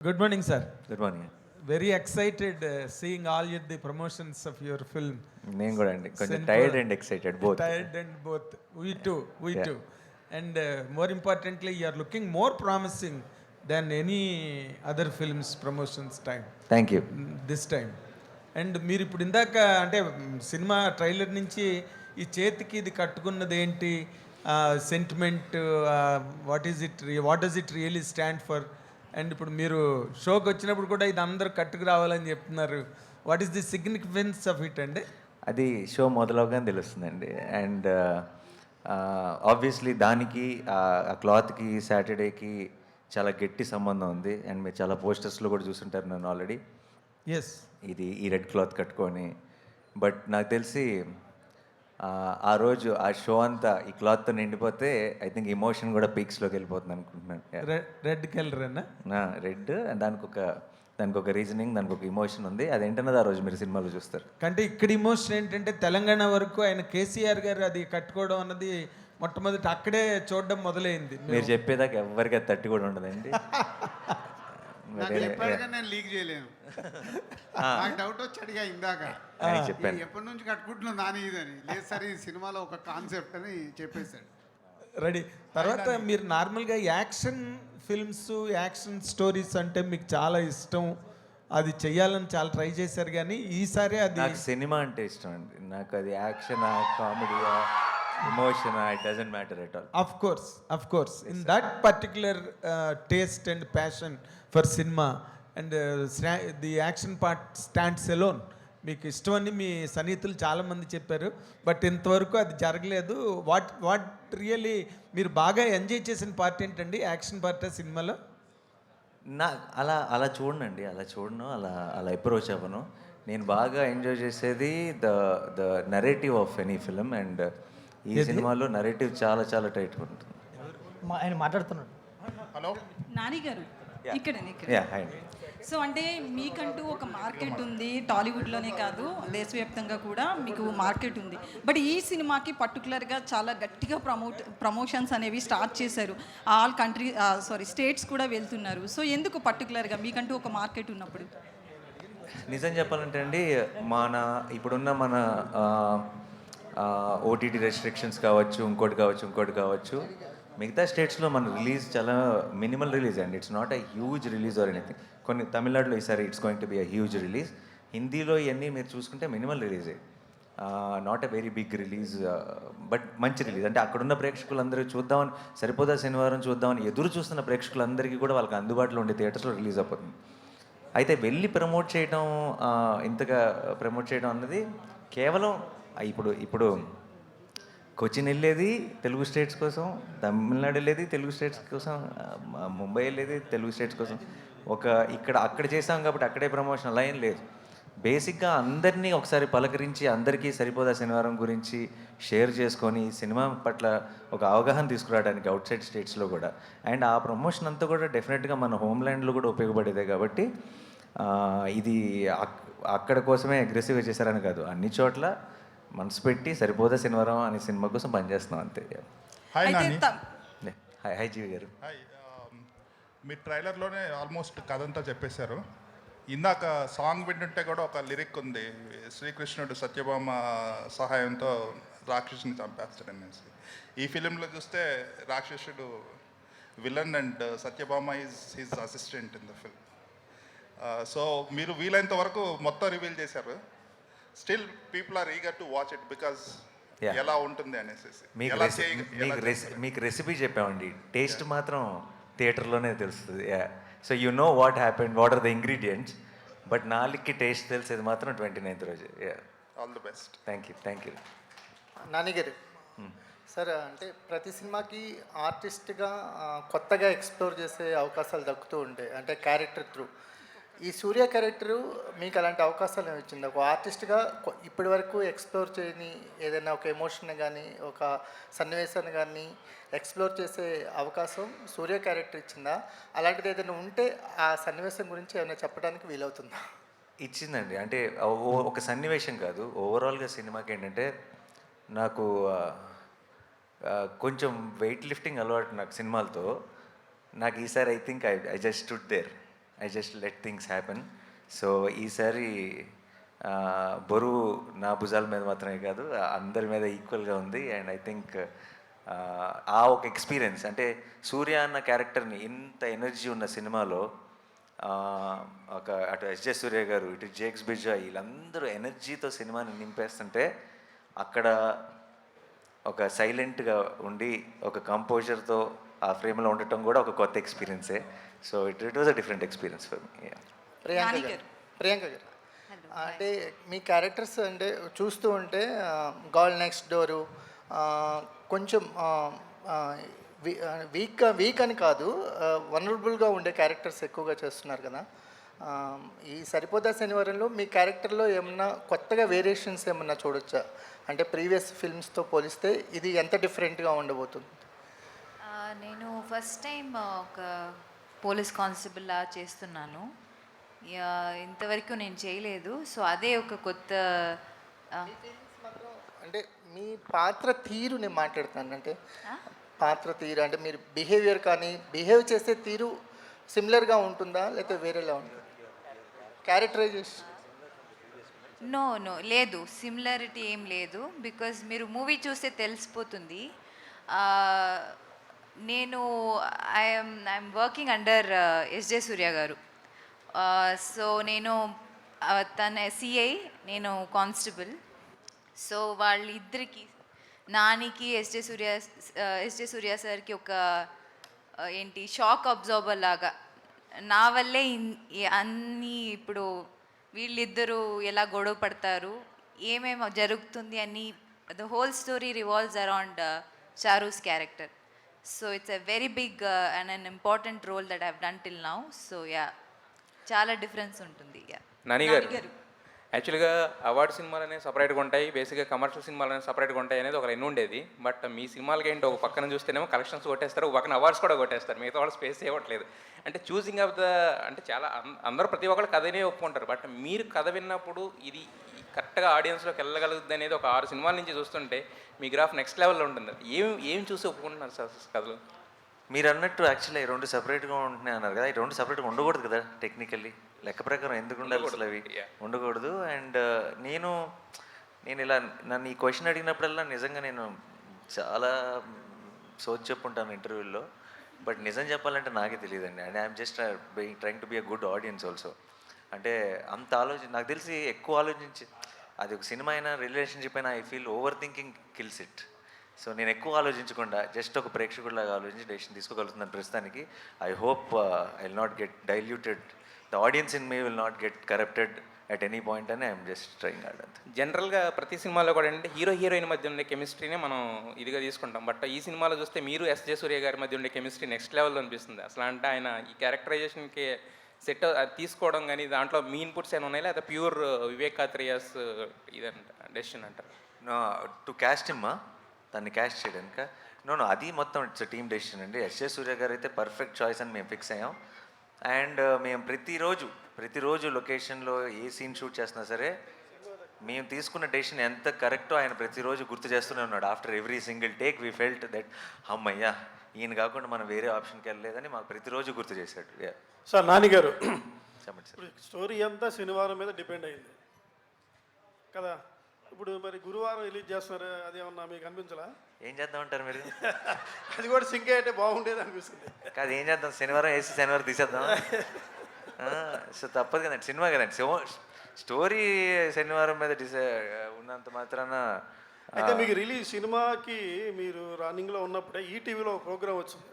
Good morning, sir. Good morning. Very excited seeing all the promotions of your film. నేను కూడా అండి కొంచెం Sinful. Tired and excited both. Tired and both. We too. We Yeah. too. And more importantly, you are looking more promising than any other films promotions time. Thank you. This time. And మీరు ఇప్పుడు ఇందాక అంటే cinema trailer నుంచి ఈ చేతికి ఇది కట్టుకున్నది ఏంటి, sentiment, what does it really stand for? And ఇప్పుడు మీరు షోకి వచ్చినప్పుడు కూడా ఇది అందరూ కట్టుకు రావాలని చెప్తున్నారు. What is the significance of it అండి? అది షో మొదలవగానే తెలుస్తుందండి. అండ్ ఆబ్వియస్లీ దానికి ఆ క్లాత్కి సాటర్డేకి చాలా గట్టి సంబంధం ఉంది. అండ్ మీరు చాలా పోస్టర్స్లో కూడా చూసుంటారు నన్ను ఆల్రెడీ. ఎస్. ఇది ఈ రెడ్ క్లాత్ కట్టుకొని. బట్ నాకు తెలిసి ఆ రోజు ఆ షో అంతా ఈ క్లాత్తో నిండిపోతే ఐ థింక్ ఇమోషన్ కూడా పీక్స్లోకి వెళ్ళిపోతుంది అనుకుంటున్నాను. రెడ్ కలర్ అన్న రెడ్ దానికి ఒక రీజనింగ్, దానికి ఒక ఇమోషన్ ఉంది. అదేంటన్నది ఆ రోజు మీరు సినిమాలో చూస్తారు. అంటే ఇక్కడ ఇమోషన్ ఏంటంటే తెలంగాణ వరకు ఆయన కేసీఆర్ గారు అది కట్టుకోవడం అన్నది మొట్టమొదటి అక్కడే చూడడం మొదలైంది. మీరు చెప్పేదాకా ఎవరికి అది తట్టి కూడా ఉండదండి. నేను లీక్ చేయలేను. నాకు డౌట్ వచ్చి అడిగా ఇందాక, చెప్పాను ఎప్పటి నుంచి కట్టుకుంటున్నావు నాని ఇదని. లేదు సార్, ఈ సినిమాలో ఒక కాన్సెప్ట్ అని చెప్పేశాడు. రెడీ. తర్వాత మీరు నార్మల్గా యాక్షన్ ఫిల్మ్స్, యాక్షన్ స్టోరీస్ అంటే మీకు చాలా ఇష్టం, అది చెయ్యాలని చాలా ట్రై చేశారు. కానీ ఈసారి అది నాకు సినిమా అంటే ఇష్టం అండి. నాకు అది యాక్షన్, కామెడీయా, emotion, it doesn't matter at all. Of course, in that particular taste and passion for cinema and the action part stands alone. మీకు ఇష్టం అని మీ సన్నిహితులు చాలామంది చెప్పారు, బట్ ఇంతవరకు అది జరగలేదు. వాట్ రియలీ మీరు బాగా ఎంజాయ్ చేసిన పార్ట్ ఏంటండి, యాక్షన్ పార్ట్ సినిమాలో? అలా చూడనండి, అలా అప్రోచ్ అవ్వను. నేను బాగా ఎంజాయ్ చేసేది the narrative of any film. And ఈ సినిమాలో నరేటివ్ చాలా చాలా టైట్ ఉంటుంది. ఆయన మాట్లాడుతున్నాడు. హలో నాని గారు, ఇక్కడ హాయ్. సో అంటే మీకంటూ ఒక మార్కెట్ ఉంది, టాలీవుడ్లోనే కాదు దేశవ్యాప్తంగా కూడా మీకు మార్కెట్ ఉంది. బట్ ఈ సినిమాకి పర్టికులర్గా చాలా గట్టిగా ప్రమోషన్స్ అనేవి స్టార్ట్ చేశారు. ఆల్ స్టేట్స్ కూడా వెళ్తున్నారు. సో ఎందుకు పర్టికులర్గా మీకంటూ ఒక మార్కెట్ ఉన్నప్పుడు? నిజం చెప్పాలంటే అండి, ఇప్పుడున్న మన ఓటీటీ రెస్ట్రిక్షన్స్ కావచ్చు, ఇంకోటి కావచ్చు, మిగతా స్టేట్స్లో మన రిలీజ్ చాలా మినిమల్ రిలీజ్ అండి. It's not a huge release or anything. కొన్ని తమిళనాడులో ఈసారి it's going to be a huge release. హిందీలో ఇవన్నీ మీరు చూసుకుంటే మినిమల్ రిలీజే, not a very big release, but మంచి రిలీజ్. అంటే అక్కడున్న ప్రేక్షకులందరూ చూద్దామని, సరిపోదా శనివారం చూద్దామని ఎదురు చూస్తున్న ప్రేక్షకులందరికీ కూడా వాళ్ళకి అందుబాటులో ఉండే థియేటర్స్లో రిలీజ్ అయిపోతుంది. అయితే వెళ్ళి ఇంతగా ప్రమోట్ చేయడం అన్నది కేవలం ఇప్పుడు కొచ్చిన్ వెళ్ళేది తెలుగు స్టేట్స్ కోసం, తమిళనాడు వెళ్ళేది తెలుగు స్టేట్స్ కోసం, ముంబై వెళ్ళేది తెలుగు స్టేట్స్ కోసం. అక్కడ చేసాం కాబట్టి అక్కడే ప్రమోషన్ అలా ఏం లేదు. బేసిక్గా అందరినీ ఒకసారి పలకరించి, అందరికీ సరిపోదా శనివారం గురించి షేర్ చేసుకొని సినిమా పట్ల ఒక అవగాహన తీసుకురావడానికి అవుట్ సైడ్ స్టేట్స్లో కూడా. అండ్ ఆ ప్రమోషన్ అంతా కూడా డెఫినెట్గా మన హోమ్ల్యాండ్లో కూడా ఉపయోగపడేదే. కాబట్టి ఇది అక్కడ కోసమే అగ్రెసివ్గా చేశారని కాదు, అన్ని చోట్ల మనసు పెట్టి సరిపోదా శనివారం అనే సినిమా కోసం పనిచేస్తున్నాం అంతే. హాయ్ నాని. హాయ్ జీవి గారు. హాయ్. మీ ట్రైలర్లోనే ఆల్మోస్ట్ కథ అంతా చెప్పేశారు. ఇందాక సాంగ్ వింటుంటే కూడా ఒక లిరిక్ ఉంది, శ్రీకృష్ణుడు సత్యభామ సహాయంతో రాక్షసుని చంపేస్తాడనేసి. ఈ ఫిలింలో చూస్తే రాక్షసుడు villain and Satyabhama is his assistant in the film. So మీరు వీలైనంత వరకు మొత్తం రివీల్ చేశారు. Still people are eager to watch it because ఎలా ఉంటుంది అనేసి. మీకు రెసిపీ చెప్పామండి, టేస్ట్ మాత్రం థియేటర్లోనే తెలుస్తుంది. So you know what happened, what are the ingredients, but నాలుగుకి టేస్ట్ తెలిసేది మాత్రం 29th రోజు. All the best. Thank you. Nani గారు, సార్ అంటే ప్రతి సినిమాకి ఆర్టిస్ట్గా కొత్తగా ఎక్స్ప్లోర్ చేసే అవకాశాలు దక్కుతూ ఉంటాయి, అంటే క్యారెక్టర్ త్రూ. ఈ సూర్య క్యారెక్టరు మీకు అలాంటి అవకాశాలు ఇచ్చింది? ఒక ఆర్టిస్ట్గా ఇప్పటి వరకు ఎక్స్ప్లోర్ చేయని ఏదైనా ఒక ఎమోషన్ కానీ, ఒక సన్నివేశాన్ని కానీ ఎక్స్ప్లోర్ చేసే అవకాశం సూర్య క్యారెక్టర్ ఇచ్చిందా? అలాంటిది ఏదైనా ఉంటే ఆ సన్నివేశం గురించి ఏమైనా చెప్పడానికి వీలవుతుందా? ఇచ్చిందండి. అంటే ఒక సన్నివేశం కాదు, ఓవరాల్గా సినిమాకి ఏంటంటే నాకు కొంచెం వెయిట్ లిఫ్టింగ్ అలవాటు నాకు సినిమాలతో. నాకు ఈసారి I think I just stood there I just let things happen. So ఈసారి బరువు నా భుజాల మీద మాత్రమే కాదు, అందరి మీద ఈక్వల్గా ఉంది. అండ్ ఐ థింక్ ఆ ఒక ఎక్స్పీరియన్స్, అంటే సూర్య అన్న క్యారెక్టర్ని ఇంత ఎనర్జీ ఉన్న సినిమాలో ఒక అటు ఎస్జే సూర్య గారు, ఇటు జేక్స్ బిజ్జా, వీళ్ళందరూ ఎనర్జీతో సినిమాని నింపేస్తుంటే అక్కడ ఒక సైలెంట్గా ఉండి ఒక కంపోజర్తో ఆ ఫ్రేమ్లో ఉండటం కూడా ఒక కొత్త ఎక్స్పీరియన్సే. So it was a different experience for me. Priyanka garu అంటే మీ క్యారెక్టర్స్ అంటే చూస్తూ ఉంటే గాల్ నెక్స్ట్ డోరు కొంచెం వీక్ అని కాదు, వనరబుల్గా ఉండే క్యారెక్టర్స్ ఎక్కువగా చేస్తున్నారు కదా. ఈ సరిపోదా శనివారంలో మీ క్యారెక్టర్లో ఏమన్నా కొత్తగా వేరియేషన్స్ ఏమన్నా చూడొచ్చా? అంటే ప్రీవియస్ ఫిల్మ్స్తో పోలిస్తే ఇది ఎంత డిఫరెంట్గా ఉండబోతుంది? నేను ఫస్ట్ టైం ఒక పోలీస్ కానిస్టేబుల్లా చేస్తున్నాను. ఇంతవరకు నేను చేయలేదు. సో అదే ఒక కొత్త అంటే మీ పాత్ర తీరు నేను మాట్లాడుతాను. అంటే పాత్ర తీరు అంటే మీరు బిహేవియర్ కానీ బిహేవ్ చేసే తీరు సిమిలర్గా ఉంటుందా లేకపోతే వేరేలా ఉంటుందా? క్యారెక్టరైజేషన్ నో లేదు, సిమిలారిటీ ఏం లేదు. బికాజ్ మీరు మూవీ చూస్తే తెలిసిపోతుంది. నేను ఐఎమ్ వర్కింగ్ అండర్ ఎస్జే సూర్య గారు. సో నేను తన సిఐ, నేను కానిస్టేబుల్. సో వాళ్ళిద్దరికి, నానికి ఎస్జే సూర్య సార్కి ఒక ఏంటి షాక్ అబ్జార్బర్ లాగా నా వల్లే అన్నీ ఇప్పుడు వీళ్ళిద్దరూ ఎలా గొడవ పడతారు, ఏమేమి జరుగుతుంది అని the whole story revolves around Charu's character. So it's a very big and an important role that I've done till now. So yeah, చాలా డిఫరెన్స్ ఉంటుంది. యా. నాని గారు, యాక్చువల్గా అవార్డు సినిమాలు అనేవి సపరేట్గా ఉంటాయి, బేసిక్గా కమర్షియల్ సినిమాలు అనేవి సపరేట్గా ఉంటాయి అనేది ఒక ఎన్ని ఉండేది. బట్ మీ సినిమాలకి ఏంటి, ఒక పక్కన చూస్తేనేమో కలెక్షన్స్ కొట్టేస్తారు, ఒక పక్కన అవార్డ్స్ కూడా కొట్టేస్తారు, మిగతా వాళ్ళు స్పేస్ ఇవ్వట్లేదు. అంటే చూసింగ్ ఆఫ్ ద, అంటే చాలా అందరూ ప్రతి ఒక్కరు కథనే ఒప్పుకుంటారు. బట్ మీరు కథ విన్నప్పుడు ఇది కరెక్ట్గా ఆడియన్స్లోకి వెళ్ళగలుగుతుంది అనేది ఒక 6 సినిమాల నుంచి చూస్తుంటే మీ గ్రాఫ్ నెక్స్ట్ లెవెల్లో ఉంటుంది. ఏం చూసి ఒప్పుకుంటున్నారు సార్ కథలు? మీరు అన్నట్టు యాక్చువల్లీ ఈ 2 సపరేట్గా ఉంటున్నాయి అన్నారు కదా, ఈ 2 సపరేట్గా ఉండకూడదు కదా టెక్నికల్లీ. లెక్క ప్రకారం ఎందుకు ఉండాలి అసలు అవి? ఉండకూడదు. అండ్ నేను ఇలా నన్ను ఈ క్వశ్చన్ అడిగినప్పుడల్లా నిజంగా నేను చాలా సోచ్ చెప్పుంటాను ఇంటర్వ్యూల్లో. బట్ నిజం చెప్పాలంటే నాకే తెలియదండి. And I'm just trying to be a good audience also. అంటే అంత నాకు తెలిసి ఎక్కువ ఆలోచించి, అది ఒక సినిమా అయినా రిలేషన్షిప్ అయినా, I feel over thinking kills it. So నేను ఎక్కువ ఆలోచించకుండా జస్ట్ ఒక ప్రేక్షకుడిలాగా ఆలోచించి డెసిషన్ తీసుకోగలుగుతున్నాను ప్రస్తుతానికి. I hope I will not get diluted, the audience in me will not get corrupted at any point అని ఐఎమ్ జస్ట్ ట్రైంగ్ హార్డ్. అంతే. జనరల్గా ప్రతి సినిమాలో కూడా అంటే హీరోయిన్ మధ్య ఉండే కెమిస్ట్రీనే మనం ఇదిగా తీసుకుంటాం. బట్ ఈ సినిమాలో చూస్తే మీరు ఎస్జే సూర్య గారి మధ్య ఉండే కెమిస్ట్రీ నెక్స్ట్ లెవెల్లో అనిపిస్తుంది. అసలు అంటే ఆయన ఈ క్యారెక్టరైజేషన్కి సెట్ తీసుకోవడం కానీ దాంట్లో మీ ఇన్పుట్స్ ఏమైనా ఉన్నాయి, లేదా ప్యూర్ వివేక్ కాత్రియాస్ ఇదంట డెసిషన్ అంటారు? టు క్యాస్ట్ హిమ్మా, దాన్ని క్యాస్ట్ చేయడానికి నో అది మొత్తం ఇట్స్ టీమ్ డెసిషన్ అండి. ఎస్జే సూర్య గారు అయితే పర్ఫెక్ట్ చాయిస్ అని మేము ఫిక్స్ అయ్యాం. అండ్ మేము ప్రతిరోజు లొకేషన్లో ఏ సీన్ షూట్ చేస్తున్నా సరే మేము తీసుకున్న డెసిషన్ ఎంత కరెక్టో ఆయన ప్రతిరోజు గుర్తు చేస్తూనే ఉన్నాడు. After every single take we felt that అమ్మయ్యా ఈయన కాకుండా మనం వేరే ఆప్షన్కి వెళ్ళలేదని మాకు ప్రతిరోజు గుర్తు చేశాడు. సార్ నాని గారు, చెప్పండి సార్. స్టోరీ అంతా శనివారం మీద డిపెండ్ అయింది కదా. ఇప్పుడు మరి గురువారం రిలీజ్ చేస్తున్నారు, అది ఏమన్నా మీకు అనిపించలా? ఏం చేద్దామంటారు మీరు? అది కూడా సింక్ అయితే బాగుండేది అనిపిస్తుంది. కాదు, ఏం చేద్దాం, శనివారం వేసి శనివారం తీసేద్దాం. సో తప్పదు కదండి, సినిమా కదండి. స్టోరీ శనివారం మీద ఉన్నంత మాత్రాన. అయితే మీకు రిలీజ్ సినిమాకి మీరు రన్నింగ్లో ఉన్నప్పుడే ఈటీవీలో ప్రోగ్రామ్ వచ్చింది,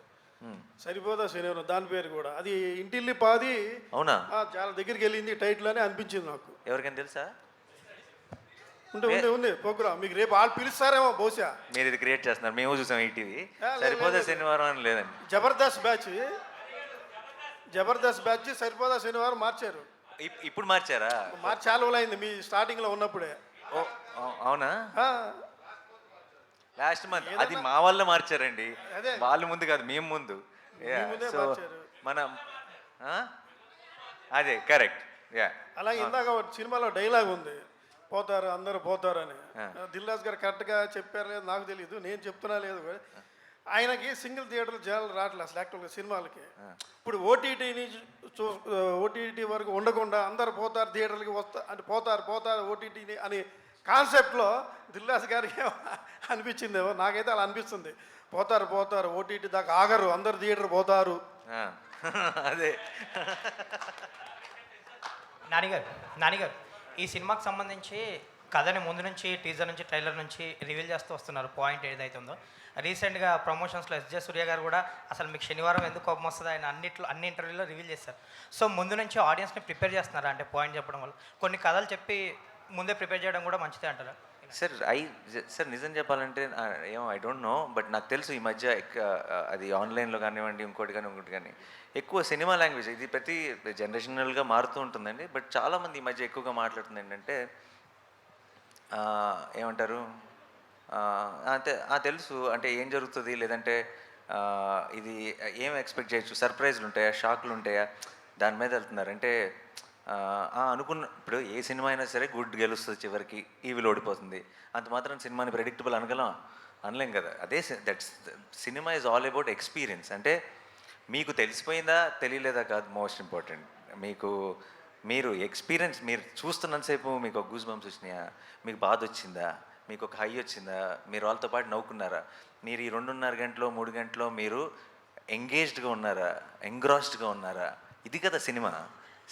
సరిపోదా శనివారం, దాని పేరు కూడా అది ఇంటిల్లి పాది. అవునా? చాలా దగ్గరికి వెళ్ళింది టైటిల్ అని అనిపించింది నాకు. ఎవరికైనా తెలుసా? ఉంది ప్రోగ్రామ్. మీకు రేపు వాళ్ళు పిలుస్తారేమో బహుశా. మీరు ఇది క్రియేట్ చేస్తున్నారు, మేము చూసాం ఈటీవీ. సరిపోదా శనివారం అని లేదండి. జబర్దస్త్ బ్యాచ్ సరిపోదా శనివారం మార్చారు. ఇప్పుడు మార్చారా? మార్చి చాలా రోజులు అయింది మీ స్టార్టింగ్లో ఉన్నప్పుడే. అవునా? లాస్ట్ మంత్ అది మా వల్ల మార్చారండి. వాళ్ళు ముందు కాదు, మేము ముందు. సో మనం అదే కరెక్ట్. అలాగే ఇందాక సినిమాలో డైలాగ్ ఉంది, పోతారు అందరూ పోతారని. దిల్ రాజు గారు కరెక్ట్గా చెప్పారు లేదు నాకు తెలియదు, నేను చెప్తున్నా లేదు. ఆయనకి సింగిల్ థియేటర్లు జనాలు రావట్లేదు అసలు యాక్చువల్గా సినిమాలకి. ఇప్పుడు ఓటీటీని ఓటీటీ వరకు ఉండకుండా అందరు పోతారు థియేటర్లకి అంటే పోతారు ఓటీటీని అని కాన్సెప్ట్లో దిల్రాజు గారికి అనిపించిందేమో, నాకైతే అలా అనిపిస్తుంది. పోతారు ఓటీటీ దాకా ఆగరు, అందరు థియేటర్ పోతారు. అదే నానిగారు ఈ సినిమాకి సంబంధించి కథని ముందు నుంచి టీజర్ నుంచి ట్రైలర్ నుంచి రివీల్ చేస్తూ వస్తున్నారు. పాయింట్ ఏదైతే ఉందో రీసెంట్గా ప్రమోషన్స్లో ఎస్జే సూర్య గారు కూడా అసలు మీకు శనివారం ఎందుకు కోపం వస్తుంది ఆయన అన్ని ఇంటర్వ్యూలో రివీల్ చేస్తారు. సో ముందు నుంచి ఆడియన్స్ని ప్రిపేర్ చేస్తున్నారా అంటే పాయింట్ చెప్పడం వల్ల కొన్ని కథలు చెప్పి ముందే ప్రిపేర్ చేయడం కూడా మంచిదే అంటారా? సార్ నిజం చెప్పాలంటే ఏమో ఐ డోంట్ నో, బట్ నాకు తెలుసు ఈ మధ్య అది ఆన్లైన్లో కానివ్వండి ఇంకోటి కానీ ఎక్కువ సినిమా లాంగ్వేజ్ ఇది ప్రతి జనరేషనల్గా మారుతూ ఉంటుందండి. బట్ చాలామంది ఈ మధ్య ఎక్కువగా మాట్లాడుతుంది ఏంటంటే ఏమంటారు అంతే తెలుసు అంటే ఏం జరుగుతుంది, లేదంటే ఇది ఏం ఎక్స్పెక్ట్ చేయొచ్చు, సర్ప్రైజ్లు ఉంటాయా, షాక్లు ఉంటాయా, దాని మీద వెళ్తున్నారు. అంటే అనుకున్న ఇప్పుడు ఏ సినిమా అయినా సరే గుడ్ గెలుస్తుంది, చివరికి ఈవిల్ ఓడిపోతుంది. అంత మాత్రం సినిమాని ప్రెడిక్టబుల్ అనలేం కదా. అదే that's cinema is all about experience. అంటే మీకు తెలిసిపోయిందా తెలియలేదా కాదు మోస్ట్ ఇంపార్టెంట్. మీరు ఎక్స్పీరియన్స్ మీరు చూస్తున్నంతసేపు మీకు ఒక గూస్ బంప్స్ వచ్చినాయా, మీకు బాధ వచ్చిందా, మీకు ఒక హై వచ్చిందా, మీరు వాళ్ళతో పాటు నవ్వుకున్నారా, మీరు ఈ 2.5 గంటలో 3 గంటలో మీరు ఎంగేజ్డ్గా ఉన్నారా, ఎంగ్రాస్డ్గా ఉన్నారా, ఇది కదా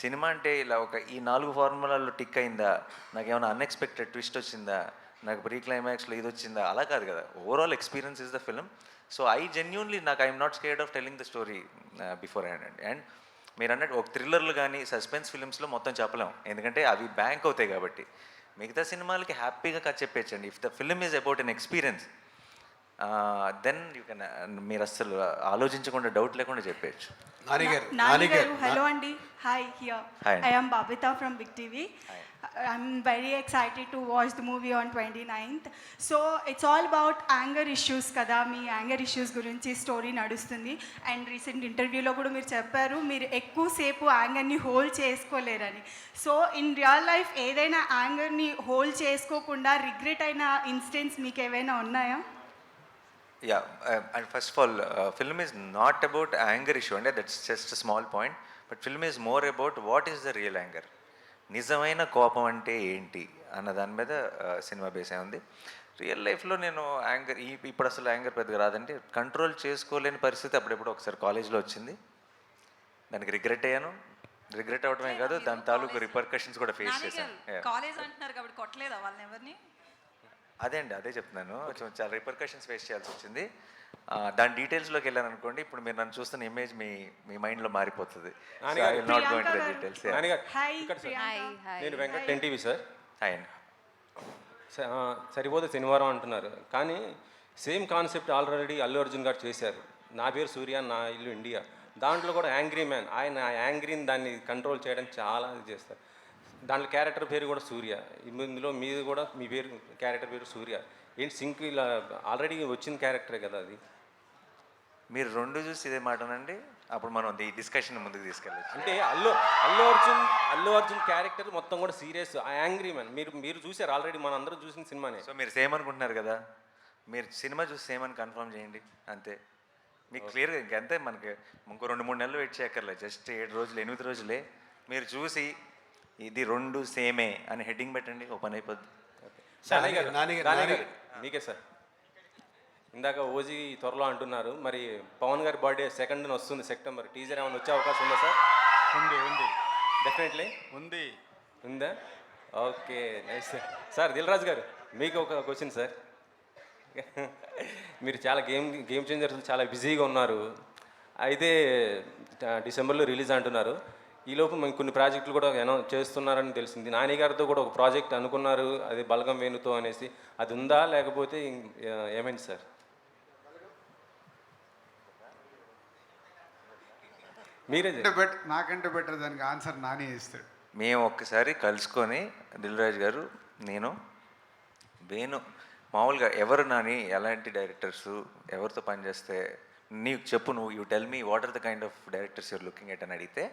సినిమా అంటే ఇలా ఈ 4 ఫార్ములాల్లో టిక్ అయిందా, నాకు ఏమైనా అన్ఎక్స్పెక్టెడ్ ట్విస్ట్ వచ్చిందా, నాకు ప్రీ క్లైమాక్స్లో ఇది వచ్చిందా, అలా కాదు కదా. Overall experience is the film. So I genuinely I'm not scared of telling the story before hand అండి. అండ్ మీరు అన్నట్టు ఒక థ్రిల్లర్లు కానీ సస్పెన్స్ ఫిలిమ్స్లో మొత్తం చెప్పలేం, ఎందుకంటే అవి బ్యాంక్ అవుతాయి కాబట్టి. మిగతా సినిమాలకి హ్యాపీగా కథ చెప్పేయచ్చండి. If the film is about an experience then you can మీరు అస్సలు ఆలోచించకుండా డౌట్ లేకుండా చెప్పేయచ్చు. నానిగారు హలో అండి. Hi here Hi. I am Babitha from big TV. I'm very excited to watch the movie on 29th. So it's all about anger issues కదా, మీ anger issues గురించి స్టోరీ నడుస్తుంది. అండ్ రీసెంట్ ఇంటర్వ్యూలో కూడా మీరు చెప్పారు మీరు ఎక్కువసేపు యాంగర్ని హోల్డ్ చేసుకోలేరని. సో ఇన్ రియల్ లైఫ్ ఏదైనా యాంగర్ని హోల్డ్ చేసుకోకుండా రిగ్రెట్ అయిన ఇన్సిడెంట్స్ మీకు ఏవైనా ఉన్నాయా? Yeah, and first of all, film is not about anger issue, and that's just a small point. But film is more about what is the real anger. నిజమైన కోపం అంటే ఏంటి అన్న దాని మీద సినిమా బేస్ అయి ఉంది. రియల్ లైఫ్లో నేను యాంగర్ ఇప్పుడు అసలు యాంగర్ పెద్దగా రాదంటే కంట్రోల్ చేసుకోలేని పరిస్థితి అప్పుడెప్పుడు ఒకసారి కాలేజ్లో వచ్చింది. దానికి రిగ్రెట్ అయ్యాను. రిగ్రెట్ అవ్వడమే కాదు, దాని తాలూకు రిపర్కషన్స్ కూడా ఫేస్ చేశాను. కాలేజ్ అంటున్నారు కాబట్టి కొట్టలేదా వాళ్ళని ఎవరిని? అదే చెప్తున్నాను. కొంచెం చాలా రిపర్కషన్స్ ఫేస్ చేయాల్సి వచ్చింది. దాని డీటెయిల్స్లోకి వెళ్ళాను అనుకోండి, ఇప్పుడు మీరు నన్ను చూస్తున్న ఇమేజ్ మీ మైండ్లో మారిపోతుంది. డీటెయిల్స్. నేను వెంకట్ 10 టీవీ సార్. ఆయన సరిపోతే శనివారం అంటున్నారు, కానీ same concept already Allu Arjun గారు చేశారు. నా పేరు సూర్య, నా ఇల్లు ఇండియా. దాంట్లో కూడా యాంగ్రీ మ్యాన్, ఆయన యాంగ్రీని దాన్ని కంట్రోల్ చేయడానికి చాలా చేస్తారు. దాంట్లో క్యారెక్టర్ పేరు కూడా సూర్య. ఇందులో మీది కూడా మీ క్యారెక్టర్ పేరు సూర్య. ఏంటి సింక్ ఇలా ఆల్రెడీ వచ్చిన క్యారెక్టరే కదా అది. మీరు 2 చూసి ఇదే మాటనండి, అప్పుడు మనం ఈ డిస్కషన్ ముందుకు తీసుకెళ్ళచ్చు. అంటే అల్లు అర్జున్ క్యారెక్టర్ మొత్తం కూడా సీరియస్, ఆ యాంగ్రీ మ్యాన్ మీరు చూసారు ఆల్రెడీ, మన అందరూ చూసిన సినిమానే. సో మీరు సేమ్ అనుకుంటున్నారు కదా, మీరు సినిమా చూసి సేమ్ అని కన్ఫర్మ్ చేయండి అంతే. మీకు క్లియర్గా ఇంకంతే, మనకి ఇంకో 2-3 నెలలు వెయిట్ చేయక్కర్లేదు, జస్ట్ 7 రోజులు 8 రోజులే. మీరు చూసి ఇది 2 సేమే అని హెడ్డింగ్ పెట్టండి, ఓపెన్ అయిపోద్ది. మీకే సార్. ఇందాక ఓజీ త్వరలో అంటున్నారు, మరి పవన్ గారి బర్త్డే 2nd వస్తుంది సెప్టెంబర్. టీజర్ ఏమైనా వచ్చే అవకాశం ఉందా సార్? ఉంది డెఫినెట్లీ ఉందా? Okay, nice sir. Sir Dil Raju గారు, మీకు ఒక క్వశ్చన్ సార్. మీరు చాలా గేమ్ చేంజర్స్ చాలా బిజీగా ఉన్నారు. అయితే డిసెంబర్లో రిలీజ్ అంటున్నారు. ఈలోపు మేము కొన్ని ప్రాజెక్టులు కూడా చేస్తున్నారని తెలిసింది. నాని గారితో కూడా ఒక ప్రాజెక్ట్ అనుకున్నారు, అది బలగం వేణుతో అనేసి. అది ఉందా లేకపోతే ఏమైంది సార్? మీరే నాకంటే బెటర్ దానికి ఆన్సర్ నాని ఇస్తాడు. మేము ఒక్కసారి కలుసుకొని దిల్రాజు గారు, నేను, వేణు, మామూలుగా ఎవరు నాని ఎలాంటి డైరెక్టర్స్ ఎవరితో పనిచేస్తే నీకు చెప్పు, నువ్వు you tell me what are the kind of directors you're looking at అని అడిగితే,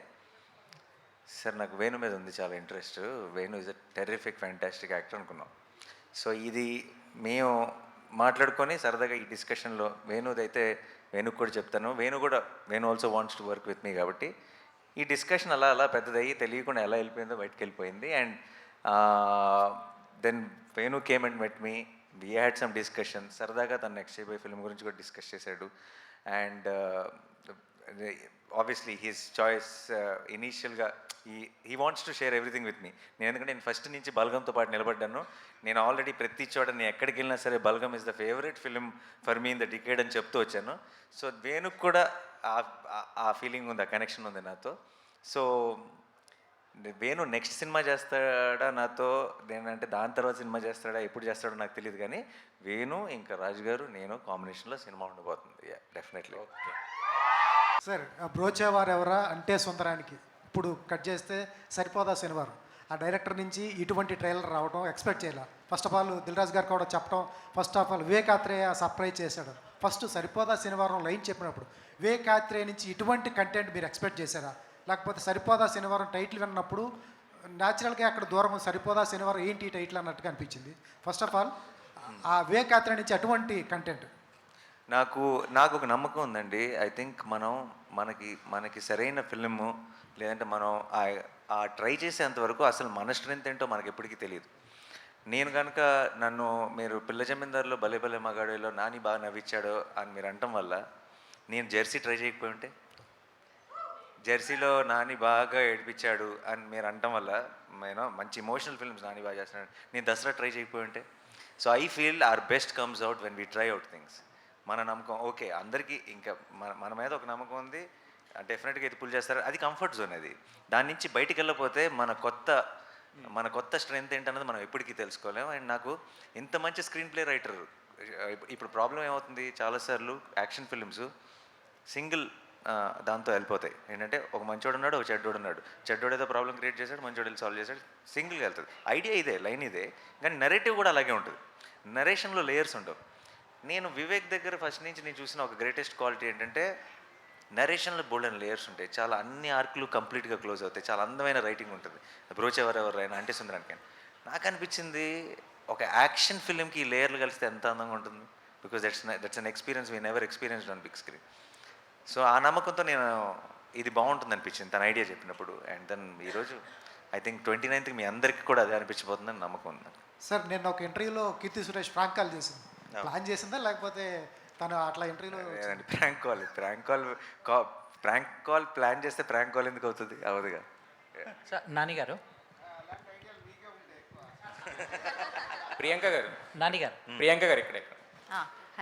సార్ నాకు వేణు మీద ఉంది చాలా interest, Venu is a terrific fantastic actor అనుకున్నాం. సో ఇది మేము మాట్లాడుకొని సరదాగా ఈ డిస్కషన్లో వేణుదైతే వేణుకు కూడా చెప్తాను, Venu also wants to work with me, కాబట్టి ఈ డిస్కషన్ అలా అలా పెద్దదయ్యి తెలియకుండా ఎలా వెళ్ళిపోయిందో బయటకు వెళ్ళిపోయింది. And then Venu came and met me, we had some discussion. సరదాగా తను నెక్స్ట్ చేయబోయే ఫిల్మ్ గురించి కూడా డిస్కస్ చేశాడు. అండ్ ఆబ్వియస్లీ హిస్ చాయిస్ ఇనీషియల్గా he wants to share everything with me. ఎందుకంటే నేను ఫస్ట్ నుంచి బల్గంతో పాటు నిలబడ్డాను. నేను ఆల్రెడీ ప్రతి చోట నేను ఎక్కడికి వెళ్ళినా సరే Balagam is the favourite film for me in the decade అని చెప్తూ వచ్చాను. సో వేణుకు కూడా ఆ ఫీలింగ్ ఉంది, ఆ కనెక్షన్ ఉంది నాతో. సో వేణు నెక్స్ట్ సినిమా చేస్తాడా నాతో, నేనంటే దాని తర్వాత సినిమా చేస్తాడా, ఎప్పుడు చేస్తాడో నాకు తెలియదు, కానీ వేణు ఇంకా రాజు గారు నేను కాంబినేషన్లో సినిమా ఉండబోతుంది. డెఫినెట్లీ. ఓకే సార్, బ్రోచేవారు ఎవరా అంటే సుందరానికి ఇప్పుడు కట్ చేస్తే సరిపోదా శనివారం. ఆ డైరెక్టర్ నుంచి ఇటువంటి ట్రైలర్ రావడం ఎక్స్పెక్ట్ చేయాలి. ఫస్ట్ ఆఫ్ ఆల్ దిల్రాజ్ గారు కూడా చెప్పడం, first of all Vivekatreya surprise చేశాడు. ఫస్ట్ సరిపోదా శనివారం లైన్ చెప్పినప్పుడు వివేకాత్రేయ నుంచి ఇటువంటి కంటెంట్ మీరు ఎక్స్పెక్ట్ చేశారా, లేకపోతే సరిపోదా శనివారం టైటిల్ విన్నప్పుడు న్యాచురల్గా అక్కడ దూరం సరిపోదా శనివారం ఏంటి టైటిల్ అన్నట్టుగా అనిపించింది. ఫస్ట్ ఆఫ్ ఆల్ ఆ వివేకాత్రేయ నుంచి అటువంటి కంటెంట్ నాకు ఒక నమ్మకం ఉందండి. ఐ థింక్ మనకి సరైన ఫిల్ము, లేదంటే మనం ఆ ట్రై చేసేంతవరకు అసలు మన స్ట్రెంత్ ఏంటో మనకి ఎప్పటికీ తెలియదు. నేను కనుక నన్ను మీరు పిల్ల జమీందారులో భలే భలే మగాడిలో నాని బాగా నవ్వించాడు అని మీరు అనటం వల్ల నేను జెర్సీ ట్రై చేయకపోయి ఉంటే, జెర్సీలో నాని బాగా ఏడిపించాడు అని మీరు అనటం వల్ల నేను మంచి ఇమోషనల్ ఫిల్మ్స్ నాని బాగా చేస్తున్నాడు, నేను దసరా ట్రై చేయకపోయి ఉంటే. So I feel our best comes out when we try out things. మన నమ్మకం ఓకే, అందరికీ ఇంకా మన మీద ఒక నమ్మకం ఉంది, డెఫినెట్గా ఇది పుల్ చేస్తారు, అది కంఫర్ట్ జోన్. అది దాని నుంచి బయటికి వెళ్ళకపోతే మన కొత్త స్ట్రెంత్ ఏంటన్నది మనం ఎప్పటికీ తెలుసుకోలేము. అండ్ నాకు ఇంత మంచి స్క్రీన్ ప్లే రైటర్, ఇప్పుడు ప్రాబ్లం ఏమవుతుంది, చాలాసార్లు యాక్షన్ ఫిల్మ్స్ సింగిల్ దాంతో వెళ్ళిపోతాయి. ఏంటంటే ఒక మంచోడు ఉన్నాడు, ఒక చెడ్డోడు ఉన్నాడు, చెడ్డోడు ఏదో ప్రాబ్లం క్రియేట్ చేశాడు, మంచోడు వెళ్ళి సాల్వ్ చేశాడు, సింగిల్గా వెళ్తుంది. ఐడియా ఇదే, లైన్ ఇదే, కానీ నెరేటివ్ కూడా అలాగే ఉంటుంది. నరేషన్లో లేయర్స్ ఉండవు. నేను వివేక్ దగ్గర ఫస్ట్ నుంచి నేను చూసిన ఒక గ్రేటెస్ట్ క్వాలిటీ ఏంటంటే నరేషన్లో బోల్డెన్ లేయర్స్ ఉంటాయి, చాలా అన్ని ఆర్క్లు కంప్లీట్గా క్లోజ్ అవుతాయి, చాలా అందమైన రైటింగ్ ఉంటుంది. బ్రోచెవరెవరైనా అంటే సుందరానికి నాకు అనిపించింది ఒక యాక్షన్ ఫిల్మ్కి ఈ లేయర్లు కలిస్తే ఎంత అందంగా ఉంటుంది. Because that's an experience we never experienced on big screen. So ఆ నమ్మకంతో నేను ఇది బాగుంటుంది అనిపించింది తన ఐడియా చెప్పినప్పుడు. అండ్ దెన్ ఈరోజు ఐ థింక్ 29th మీ అందరికీ కూడా అదే అనిపించబోతుందని నమ్మకం ఉంది. సార్, నేను ఒక ఇంటర్వ్యూలో కీర్తి సురేష్ ప్రాంక్ కాల్ చేసింది, ప్లాన్ చేసిందా లేకపోతే తను అట్లా ఇంటర్వ్యూలో? లేదండి, ప్రాంక్ కాల్ ప్లాన్ చేస్తే ప్రాంక్ కాల్ ఎందుకు అవుతుంది? అవదుగా. సార్ నాని గారు, ప్రియాంక గారు ఇక్కడ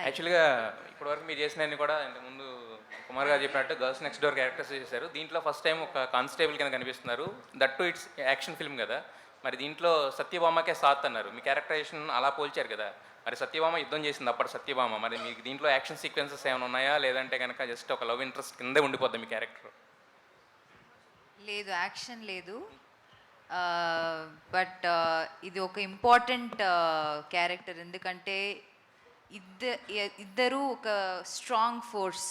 యాక్చువల్గా ఇప్పటివరకు మీరు చేసినవన్నీ కూడా ఇంతకుముందు కుమార్ గారు చెప్పినట్టు గర్ల్స్ నెక్స్ట్ డోర్ క్యారెక్టర్స్ చేశారు. దీంట్లో ఫస్ట్ టైం ఒక కానిస్టేబుల్ కింద కనిపిస్తున్నారు, దట్టు ఇట్స్ యాక్షన్ ఫిల్మ్ కదా. మరి దీంట్లో సత్యభామకే సాత్ అన్నారు, మీ క్యారెక్టరైజేషన్ అలా పోల్చారు కదా. మరి సత్యభామ యుద్ధం చేసింది అప్పటి సత్యభామ, మరి మీకు దీంట్లో యాక్షన్ సీక్వెన్సెస్ ఏమైనా ఉన్నాయా, లేదంటే కనుక జస్ట్ ఒక లవ్ ఇంట్రెస్ట్ కిందే ఉండిపోద్ది మీ క్యారెక్టర్? లేదు, యాక్షన్ లేదు, బట్ ఇది ఒక ఇంపార్టెంట్ క్యారెక్టర్. ఎందుకంటే ఇద్దరు ఒక స్ట్రాంగ్ ఫోర్స్,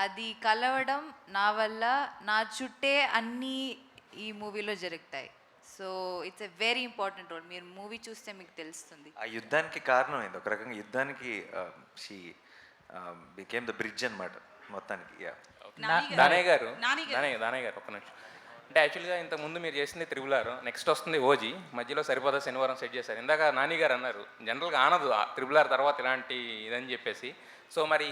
అది కలవడం నా వల్ల నా చుట్టే అన్నీ ఈ మూవీలో జరుగుతాయి. So it's a very important role. మీరు మూవీ చూస్తే మీకు తెలుస్తుంది. ఆ యుద్ధానికి కారణం ఏంది, ఒక రకంగా యుద్ధానికి షీ బికేమ్ ద బ్రిడ్జ్ అనమాట మొత్తానికి. దానయ్య గారు ఒక్క నిమిషం. అంటే యాక్చువల్గా ఇంతకుముందు మీరు చేసింది త్రిబులార్, నెక్స్ట్ వస్తుంది ఓజీ, మధ్యలో సరిపోదా శనివారం సెట్ చేశారు. ఇందాక నాని గారు అన్నారు జనరల్గా ఆనదు త్రిబులార్ తర్వాత ఇలాంటి ఇదని చెప్పేసి. సో మరి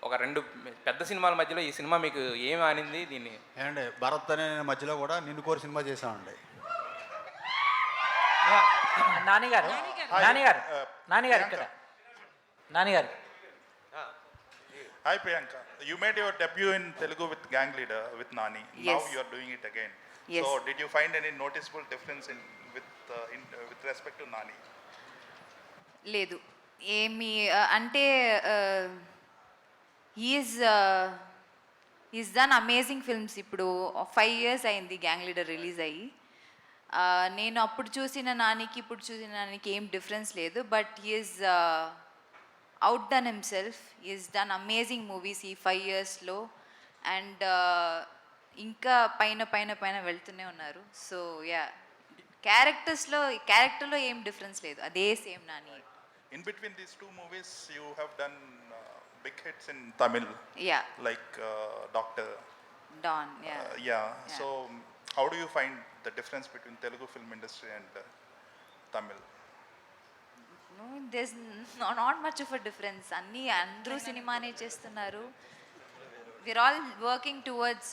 ఒక రెండు పెద్ద సినిమాల మధ్యలో ఈ సినిమా మీకు ఏమి ఆనింది? దీన్ని ఏమండి, భరత్ అనే మధ్యలో కూడా నిన్ను కోరి సినిమా చేసామండి. నానిగారు ఇక్కడ నానిగారు. Hi Priyanka, you made your debut in Telugu with Gang Leader with Nani. Yes. Now you are doing it again. Yes. So did you find any noticeable difference with respect to Nani? లేదు, ఏమి అంటే is done amazing films. ఇప్పుడు 5 years అయింది gang leader release అయ్యి. నేను అప్పుడు చూసిన నానికి ఇప్పుడు చూసిన నానికి ఏం డిఫరెన్స్ లేదు, but is out done himself. Is done amazing movies ఈ 5 yearsలో, అండ్ ఇంకా పైన వెళ్తూనే ఉన్నారు. సో యా, క్యారెక్టర్లో ఏం డిఫరెన్స్ లేదు, అదే same Nani. In between these two movies, you have done big hits in Tamil, Yeah, like Doctor. Dawn, yeah. Yeah. So, how do you find the difference between Telugu film industry and Tamil? No, there's not much of a difference. అన్నీ అందరూ సినిమానే చేస్తున్నారు. We're all working towards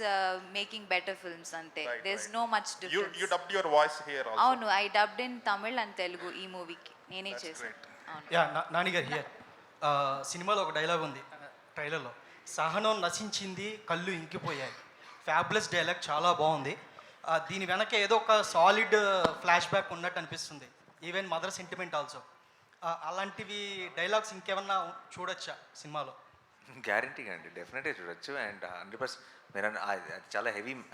making better films అంతే. There's no much difference. You dubbed your voice here also. అవును, I dubbed in Tamil and Telugu ఈ మూవీకి నేనే చేశాను. అవును. యా నానిగారు హియర్ సినిమాలో ఒక డైలాగ్ ఉంది ట్రైలర్లో, సహనం నశించింది కళ్ళు ఇంకిపోయాయి. ఫ్యాబులస్ డైలాగ్, చాలా బాగుంది. దీని వెనక ఏదో ఒక సాలిడ్ ఫ్లాష్ బ్యాక్ ఉన్నట్టు అనిపిస్తుంది, ఈవెన్ మదర్ సెంటిమెంట్ ఆల్సో. అలాంటివి డైలాగ్స్ ఇంకేమన్నా చూడొచ్చా సినిమాలో? గ్యారంటీగా అండి, డెఫినెట్గా చూడొచ్చు. అండ్ 100% మీరు అది చాలా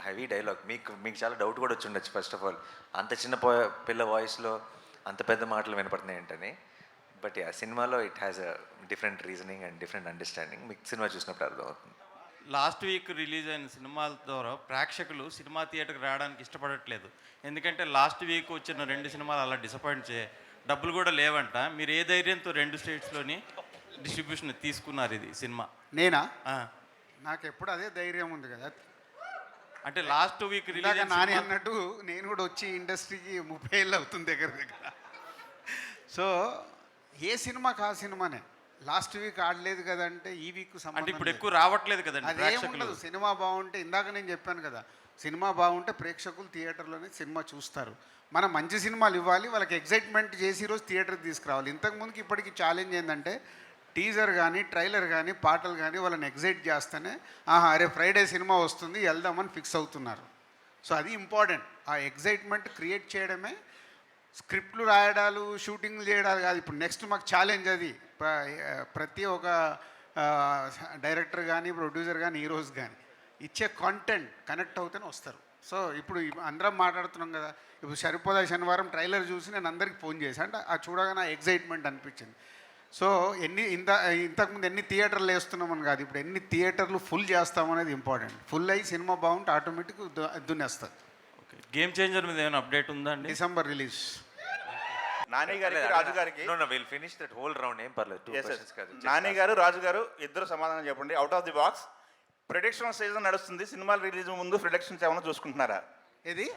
హెవీ డైలాగ్. మీకు చాలా డౌట్ కూడా వచ్చి ఉండొచ్చు ఫస్ట్ ఆఫ్ ఆల్, అంత చిన్న పిల్ల వాయిస్లో అంత పెద్ద మాటలు వినపడుతున్నాయి ఏంటని. బట్ యా, సినిమాలో it has a different reasoning and different understanding. మీకు సినిమా చూసినప్పుడు అర్థమవుతుంది. లాస్ట్ వీక్ రిలీజ్ అయిన సినిమాల ద్వారా ప్రేక్షకులు సినిమా థియేటర్కి రావడానికి ఇష్టపడట్లేదు. ఎందుకంటే లాస్ట్ వీక్ వచ్చిన 2 సినిమాలు అలా డిసప్పాయింట్ డబ్బులు కూడా లేవంట. మీరు ఏ ధైర్యంతో 2 స్టేట్స్లోని డిస్ట్రిబ్యూషన్ తీసుకున్నారు ఇది సినిమా? నేనా? నాకు ఎప్పుడు అదే ధైర్యం ఉంది కదా. అంటే లాస్ట్ వీక్ రిలీజ్ నాని అన్నట్టు నేను కూడా వచ్చి ఇండస్ట్రీకి 30 ఏళ్ళు అవుతుంది దగ్గర. సో ఏ సినిమాకి ఆ సినిమానే. లాస్ట్ వీక్ ఆడలేదు కదంటే ఈ వీక్ అంటే ఇప్పుడు ఎక్కువ రావట్లేదు కదండి ప్రేక్షకులు. సినిమా బాగుంటే, ఇందాక నేను చెప్పాను కదా, సినిమా బాగుంటే ప్రేక్షకులు థియేటర్లోనే సినిమా చూస్తారు. మనం మంచి సినిమాలు ఇవ్వాలి, వాళ్ళకి ఎగ్జైట్మెంట్ చేసి ఈరోజు థియేటర్కి తీసుకురావాలి. ఇంతకుముందుకి ఇప్పటికి ఛాలెంజ్ ఏంటంటే టీజర్ కానీ ట్రైలర్ కానీ పాటలు కానీ వాళ్ళని ఎగ్జైట్ చేస్తేనే అరే ఫ్రైడే సినిమా వస్తుంది వెళ్దామని ఫిక్స్ అవుతున్నారు. సో అది ఇంపార్టెంట్. ఆ ఎగ్జైట్మెంట్ క్రియేట్ చేయడమే. స్క్రిప్ట్లు రాయడాలు, షూటింగ్లు చేయడాలు కాదు. ఇప్పుడు నెక్స్ట్ మాకు ఛాలెంజ్ అది. ప్రతి ఒక్క డైరెక్టర్ కానీ ప్రొడ్యూసర్ కానీ హీరోస్ కానీ ఇచ్చే కాంటెంట్ కనెక్ట్ అవుతేనే వస్తారు. సో ఇప్పుడు అందరం మాట్లాడుతున్నాం కదా, ఇప్పుడు సరిపోదా శనివారం ట్రైలర్ చూసి నేను అందరికి ఫోన్ చేశాను. అంటే ఆ చూడగానే ఎగ్జైట్మెంట్ అనిపించింది. సో ఇంతకుముందు ఎన్ని థియేటర్లు వేస్తున్నామని కాదు, ఇప్పుడు ఎన్ని థియేటర్లు ఫుల్ చేస్తామనేది ఇంపార్టెంట్. ఫుల్ అయ్యి సినిమా బాగుంటే ఆటోమేటిక్ దున్నేస్తుంది. గేమ్ చేంజర్ మీద ఏమైనా అప్డేట్ ఉందా అండి? December release. నాని గారికి రాజు గారికి will finish that whole round. ఏం పర్లేదు, నాని గారు రాజు గారు ఇద్దరు సమాధానం చెప్పండి. Out of the box, prediction season నడుస్తుంది, సినిమాలు రిలీజ్ ముందు ప్రిడిక్షన్స్ ఏమైనా చూసుకుంటున్నారా? ఇది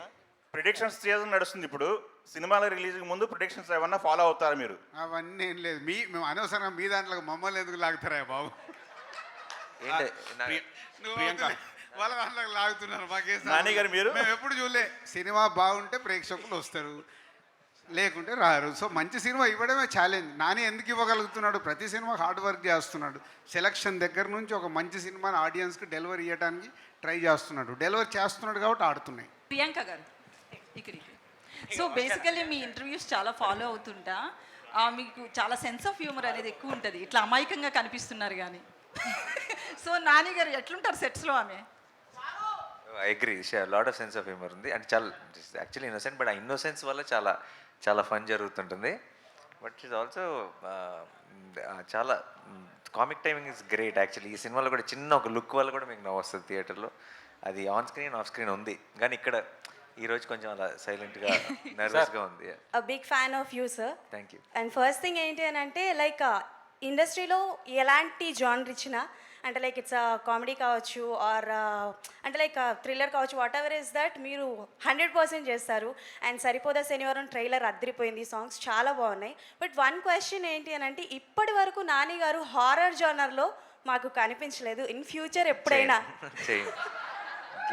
ప్రిడిక్షన్స్ సీజన్ నడుస్తుంది ఇప్పుడు, సినిమాల రిలీజ్ ముందు ప్రిడిక్షన్స్ ఏమన్నా ఫాలో అవుతారా మీరు? అవన్నీ ఏం లేదు. మేము అనవసరంగా మీ దాంట్లో మమ్మల్ని ఎందుకు లాగుతారా బాబు? వాళ్ళ దాంట్లో లాగుతున్నారు. నాని గారు మీరు? మేము ఎప్పుడు చూడలే. సినిమా బాగుంటే ప్రేక్షకులు వస్తారు, లేకుంటే రారు. సో మంచి సినిమా ఇవ్వడమే ఛాలెంజ్. నాని ఎందుకు ఇవ్వగలుగుతున్నాడు? ప్రతి సినిమా హార్డ్ వర్క్ చేస్తున్నాడు. సెలక్షన్ దగ్గర నుంచి ఒక మంచి సినిమాని ఆడియన్స్కి డెలివరీ ఇవ్వడానికి ట్రై చేస్తున్నాడు. డెలివరీ చేస్తున్నాడు కాబట్టి ఆడుతున్నాయి. ప్రియాంక గారు ఇక్కడ. సో బేసికల్లీ మీ ఇంటర్వ్యూస్ చాలా ఫాలో అవుతుంటా. మీకు చాలా సెన్స్ ఆఫ్ హ్యూమర్ అనేది ఎక్కువ ఉంటుంది. ఇట్లా అమాయకంగా కనిపిస్తున్నారు కానీ. సో నాని గారు ఎట్లుంటారు సెట్స్లో? ఆమె I agree, lot of sense of humour ఉంది. అంటే చాలా యాక్చువల్లీ ఇన్నోసెంట్, బట్ ఆ ఇన్నోసెన్స్ వల్ల చాలా ఫన్ జరుగుతుంటుంది. బట్ ఇట్స్ ఆల్సో చాలా comic timing is great. Actually ఈ సినిమాలో కూడా చిన్న ఒక లుక్ వల్ల కూడా మీకు నవ్వు వస్తుంది థియేటర్లో. అది ఆన్ స్క్రీన్ ఆఫ్ స్క్రీన్ ఉంది, కానీ ఇక్కడ ఈరోజు కొంచెం అలా సైలెంట్గా నర్వస్గా ఉంది. Big fan of you sir. Thank you. And first thing ఏంటి అని అంటే లైక్ ఇండస్ట్రీలో ఎలాంటి జానర్ ఇచ్చినా, అంటే లైక్ ఇట్స్ కామెడీ కావచ్చు ఆర్ అంటే లైక్ థ్రిల్లర్ కావచ్చు, వాట్ ఎవర్ ఇస్ దట్ మీరు 100% చేస్తారు. అండ్ సరిపోదా శనివారం ట్రైలర్ అద్దరిపోయింది, సాంగ్స్ చాలా బాగున్నాయి. బట్ వన్ క్వశ్చన్ ఏంటి అని అంటే ఇప్పటి వరకు నాని గారు హారర్ జానర్లో మాకు కనిపించలేదు. ఇన్ ఫ్యూచర్ ఎప్పుడైనా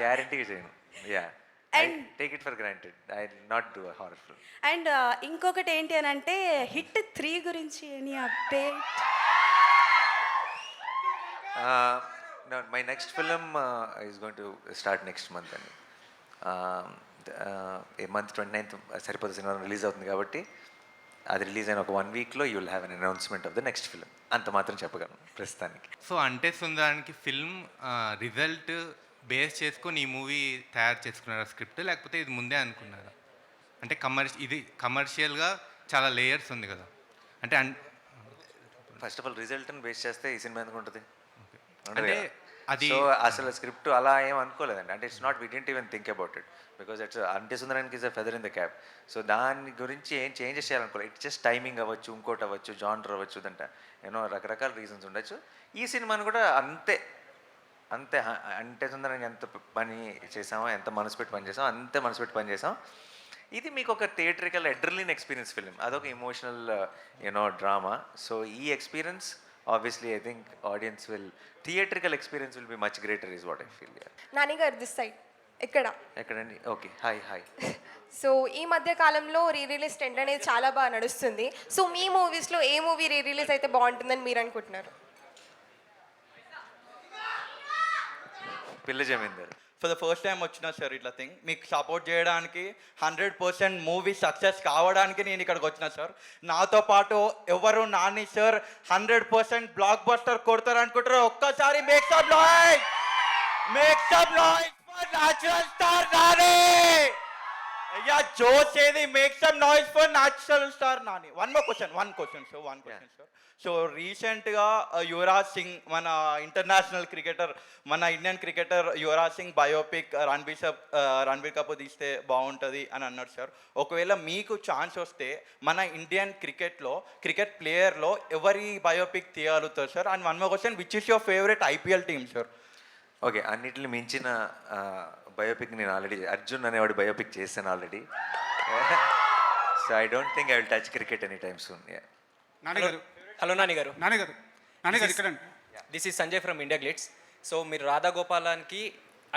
గ్యారంటీగా చేయను. Yeah, and take it for granted, I will not do a horror film. And ఇంకొకటి ఏంటి అని అంటే హిట్ 3 గురించి any update? My next film is going to start next month అండి. మంత్ 29th సరిపోతే సినిమా రిలీజ్ అవుతుంది కాబట్టి అది రిలీజ్ అయిన ఒక 1 వీక్లో you will have an announcement of the next film. అంత మాత్రం చెప్పగలను ప్రస్తుతానికి. సో అంటే సుందరానికి ఫిల్మ్ రిజల్ట్ బేస్ చేసుకొని ఈ మూవీ తయారు చేసుకున్నారా స్క్రిప్ట్, లేకపోతే ఇది ముందే అనుకున్నారా? అంటే ఇది కమర్షియల్గా చాలా లేయర్స్ ఉంది కదా. అంటే ఫస్ట్ ఆఫ్ ఆల్ రిజల్ట్ని బేస్ చేస్తే ఈ సినిమా ఎందుకు ఉంటుంది? అంటే అది సో అసలు స్క్రిప్ట్ అలా ఏం అనుకోలేదండి. అంటే it's not we didn't even think about it because it's Ante Sundaraniki is a feather in the cap. So దాని గురించి ఏం చేంజెస్ చేయాలనుకోలేదు. ఇట్స్ జస్ట్ టైమింగ్ అవ్వచ్చు, ఇంకోటి అవ్వచ్చు, జానర్ అవ్వచ్చు, దంట రకరకాల రీజన్స్ ఉండొచ్చు. ఈ సినిమాని కూడా అంతే అంతే అంటే సుందరానికి ఎంత పని చేసామో, ఎంత మనసు పెట్టి పని చేసామో అంతే మనసు పెట్టి పని చేసాం. ఇది మీకు ఒక థియేట్రికల్ అడ్రిలిన్ ఎక్స్పీరియన్స్ ఫిలిం, అదొక ఎమోషనల్ డ్రామా. సో ఈ experience obviously I think audience will theatrical experience will be much greater is what I feel. Nani గారు దిస్ సైడ్ ఎక్కడండి? Okay, hi. సో ఈ మధ్య కాలంలో రీ రిలీజ్ ట్రెండ్ అనేది చాలా బాగా నడుస్తుంది. సో మీ మూవీస్లో ఏ మూవీ రీ రిలీజ్ అయితే బాగుంటుందని మీరు అనుకుంటున్నారు? పిల్ల జమీందార్ ఫర్ ద ఫస్ట్ టైం వచ్చిన సార్ ఇట్లా థింగ్ మీకు సపోర్ట్ చేయడానికి 100% మూవీ సక్సెస్ కావడానికి నేను ఇక్కడికి వచ్చిన సార్. నాతో పాటు ఎవరు నాని సార్ 100% బ్లాక్ బస్టర్ కొడతారు అనుకుంటారు. ఒక్కసారి make some noise for natural star Nani. అయ్యా జోష్ ఏది, make some noise for natural star Nani. One question sir. So రీసెంట్గా యువరాజ్ సింగ్ మన ఇంటర్నేషనల్ క్రికెటర్, మన Indian cricketer Yuvraj Singh biopic Ranbir Kapoor తీస్తే బాగుంటుంది అని అన్నారు సార్. ఒకవేళ మీకు ఛాన్స్ వస్తే మన ఇండియన్ క్రికెట్ ప్లేయర్లో ఎవరి బయోపిక్ తీయగలుగుతారు sir? And one more question, which is your favourite IPL team sir? Okay, అన్నిటిని మించిన బయోపిక్ నేను ఆల్రెడీ అర్జున్ అనేవాడు బయోపిక్ చేశాను already. So I don't think I will touch cricket any time soon. Hello నానిగారు. ఇక్కడ this is Sanjay from India glitz. So మీరు రాధా గోపాలానికి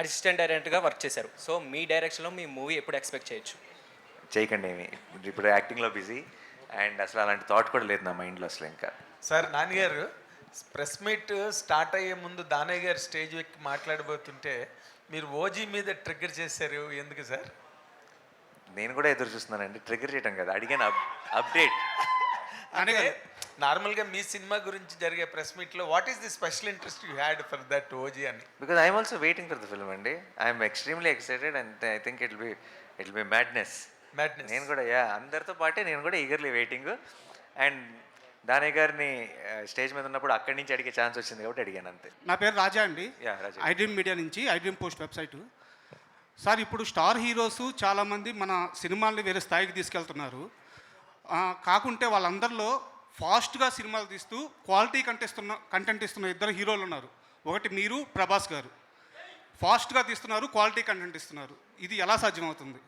assistant డైరెక్టర్గా వర్క్ చేశారు. సో మీ డైరెక్షన్లో మీ మూవీ ఎప్పుడు ఎక్స్పెక్ట్ చేయొచ్చు? చేయకండి ఏమి, ఇప్పుడు యాక్టింగ్లో బిజీ అండ్ అసలు అలాంటి థాట్ కూడా లేదు నా మైండ్లో అసలు. ఇంకా సార్ నాన్నగారు ప్రెస్ మీట్ స్టార్ట్ అయ్యే ముందు దానయ్య గారు స్టేజ్ ఎక్కి మాట్లాడబోతుంటే మీరు ఓజీ మీద ట్రిగ్గర్ చేశారు, ఎందుకు సార్? నేను కూడా ఎదురు చూస్తున్నానండి. ట్రిగ్గర్ చేయడం కదా, అడిగాను అప్డేట్. అంటే నార్మల్గా మీ సినిమా గురించి జరిగే ప్రెస్ మీట్లో what is the special interest you had for that OG అని? Because I'm also waiting for the film అండి. I'm extremely excited and I think it be madness. నేను కూడా అందరితో పాటే నేను కూడా ఈగర్లీ వెయిటింగ్. అండ్ దానయ్య గారిని స్టేజ్ మీద ఉన్నప్పుడు అక్కడి నుంచి అడిగే ఛాన్స్ వచ్చింది కాబట్టి అడిగాను అంతే. నా పేరు రాజా అండి, రాజా. ఐడ్రీమ్ మీడియా నుంచి, ఐడ్రీమ్ పోస్ట్ వెబ్సైటు. సార్ ఇప్పుడు స్టార్ హీరోస్ చాలామంది మన సినిమాల్ని వేరే స్థాయికి తీసుకెళ్తున్నారు. కాకుంటే వాళ్ళందరిలో ఫాస్ట్గా సినిమాలు తీస్తూ క్వాలిటీ కంటెంట్ ఇస్తున్న ఇద్దరు హీరోలు ఉన్నారు. ఒకటి మీరు, ప్రభాస్ గారు. ఫాస్ట్గా తీస్తున్నారు, క్వాలిటీ కంటెంట్ ఇస్తున్నారు. ఇది ఎలా సాధ్యమవుతుంది?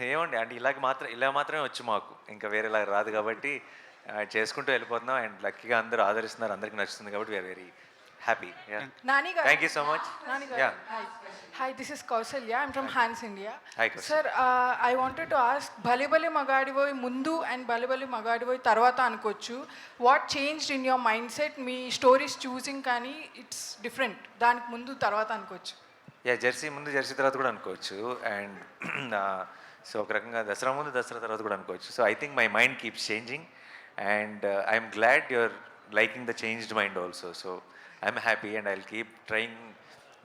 ఏమండి అంటే ఇలా మాత్రమే వచ్చు మాకు, ఇంకా వేరేలా రాదు కాబట్టి చేసుకుంటూ వెళ్ళిపోతున్నాం. అండ్ లక్కీగా అందరూ ఆదరిస్తున్నారు, అందరికీ నచ్చుతుంది కాబట్టి we are very happy. Thank you so much. Hi, this is Kausalya. I'm from Hans India. Hi, Kausalya. Sir, I wanted to ask, Bale Bale Magadivoy mundu and Bale Bale Magadivoy tarvata అనుకోవచ్చు. What changed in your mindset? Me stories choosing కానీ it's different, దానికి ముందు తర్వాత అనుకోవచ్చు. Jersey ముందు, Jersey తర్వాత కూడా అనుకోవచ్చు. అండ్ సో ఒక రకంగా దసరా ముందు, దసరా తర్వాత కూడా అనుకోవచ్చు. So I think my mind keeps changing and I'm glad you're liking the changed mind also. So I'm happy and I will keep trying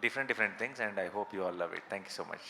different things and I hope you all love it. Thank you so much.